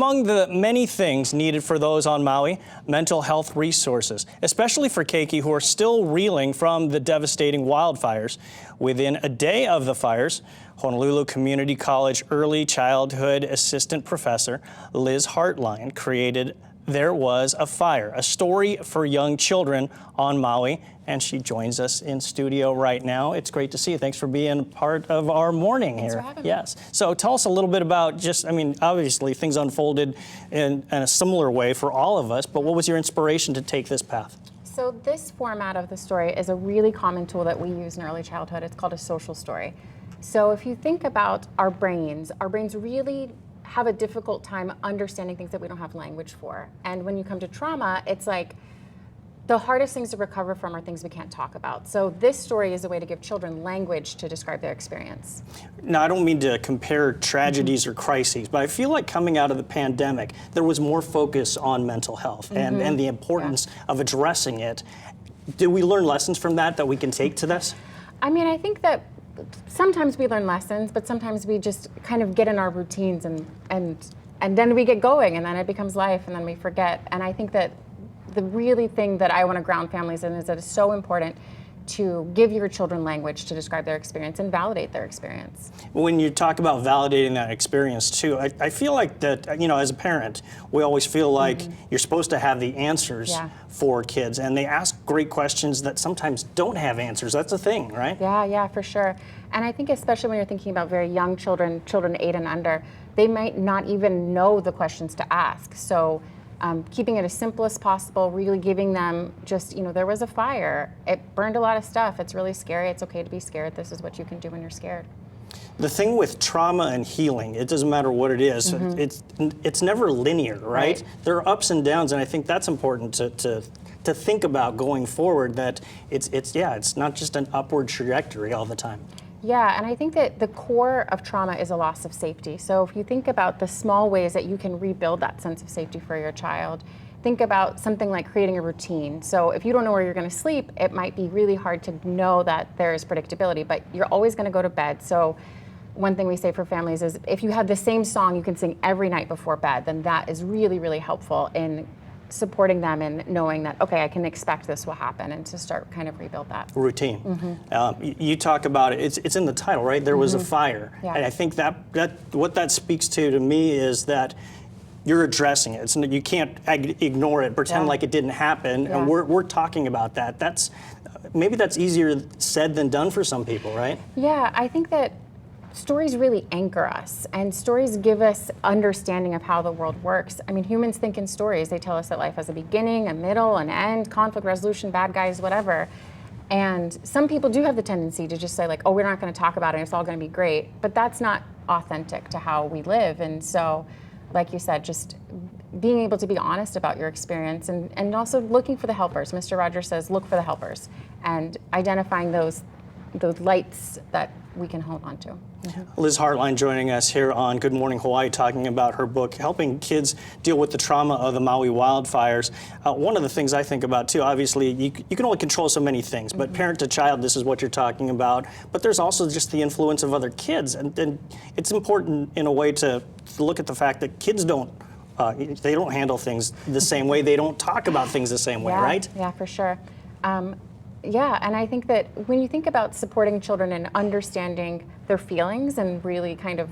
Among the many things needed for those on Maui, mental health resources, especially for keiki who are still reeling from the devastating wildfires. Within a day of the fires, Honolulu Community College early childhood assistant professor Liz Hartline created There Was a Fire, a story for young children on Maui, and she joins us in studio right now. It's great to see you. Thanks for being part of our morning here. Thanks for having me. Yes. So tell us a little bit about obviously things unfolded in a similar way for all of us, but what was your inspiration to take this path? So this format of the story is a really common tool that we use in early childhood. It's called a social story. So if you think about our brains really have a difficult time understanding things that we don't have language for. And when you come to trauma, it's like the hardest things to recover from are things we can't talk about. So this story is a way to give children language to describe their experience. Now, I don't mean to compare tragedies or crises, but I feel like coming out of the pandemic, there was more focus on mental health and the importance of addressing it. Did we learn lessons from that we can take to this? I mean, I think that sometimes we learn lessons, but sometimes we just kind of get in our routines and then we get going and then it becomes life and then we forget. And I think that the really thing that I want to ground families in is that it's so important to give your children language to describe their experience and validate their experience. When you talk about validating that experience too, I feel like that, as a parent, we always feel like you're supposed to have the answers for kids, and they ask great questions that sometimes don't have answers. That's a thing, right? Yeah, for sure. And I think especially when you're thinking about very young children 8 and under, they might not even know the questions to ask. So keeping it as simple as possible, really giving them just, there was a fire. It burned a lot of stuff. It's really scary. It's okay to be scared. This is what you can do when you're scared. The thing with trauma and healing, it doesn't matter what it is, it's never linear, right? There are ups and downs, and I think that's important to think about going forward, that it's not just an upward trajectory all the time. Yeah, and I think that the core of trauma is a loss of safety. So if you think about the small ways that you can rebuild that sense of safety for your child, think about something like creating a routine. So if you don't know where you're going to sleep, it might be really hard to know that there is predictability, but you're always going to go to bed. So one thing we say for families is if you have the same song you can sing every night before bed, then that is really, really helpful in supporting them and knowing that, okay, I can expect this will happen, and to start kind of rebuild that. Routine. You talk about it, it's in the title, right? There was a fire. Yeah. And I think that what that speaks to me is that you're addressing it. You can't ignore it, pretend like it didn't happen, and we're talking about that. Maybe that's easier said than done for some people, right? Yeah, I think that stories really anchor us, and stories give us understanding of how the world works. I mean, humans think in stories. They tell us that life has a beginning, a middle, an end, conflict resolution, bad guys, whatever. And some people do have the tendency to just say like, oh, we're not going to talk about it, it's all going to be great. But that's not authentic to how we live. And so, like you said, just being able to be honest about your experience and also looking for the helpers. Mr. Rogers says, look for the helpers, and identifying those lights that we can hold on to. Liz Hartline joining us here on Good Morning Hawaii, talking about her book, helping kids deal with the trauma of the Maui wildfires. One of the things I think about too, obviously, you can only control so many things, but parent to child, this is what you're talking about. But there's also just the influence of other kids, and it's important in a way to look at the fact that kids they don't handle things the same way. They don't talk about things the same way, right? Yeah, for sure. Yeah, and I think that when you think about supporting children and understanding their feelings and really kind of,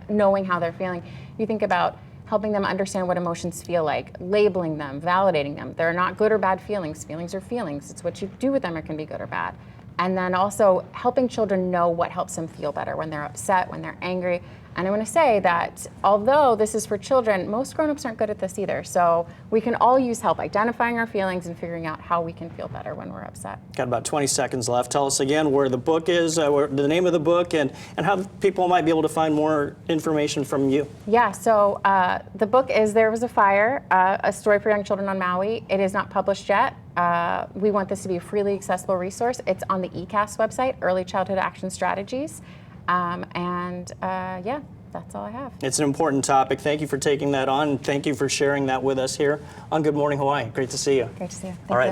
knowing how they're feeling, you think about helping them understand what emotions feel like, labeling them, validating them. They're not good or bad feelings. Feelings are feelings. It's what you do with them that can be good or bad. And then also helping children know what helps them feel better when they're upset, when they're angry. And I want to say that although this is for children, most grown-ups aren't good at this either. So we can all use help identifying our feelings and figuring out how we can feel better when we're upset. Got about 20 seconds left. Tell us again where the book is, the name of the book, and how people might be able to find more information from you. Yeah, so the book is There Was a Fire, a story for young children on Maui. It is not published yet. We want this to be a freely accessible resource. It's on the ECAS website, Early Childhood Action Strategies. Yeah, that's all I have. It's an important topic. Thank you for taking that on. Thank you for sharing that with us here on Good Morning Hawaii. Great to see you. Great to see you. All right.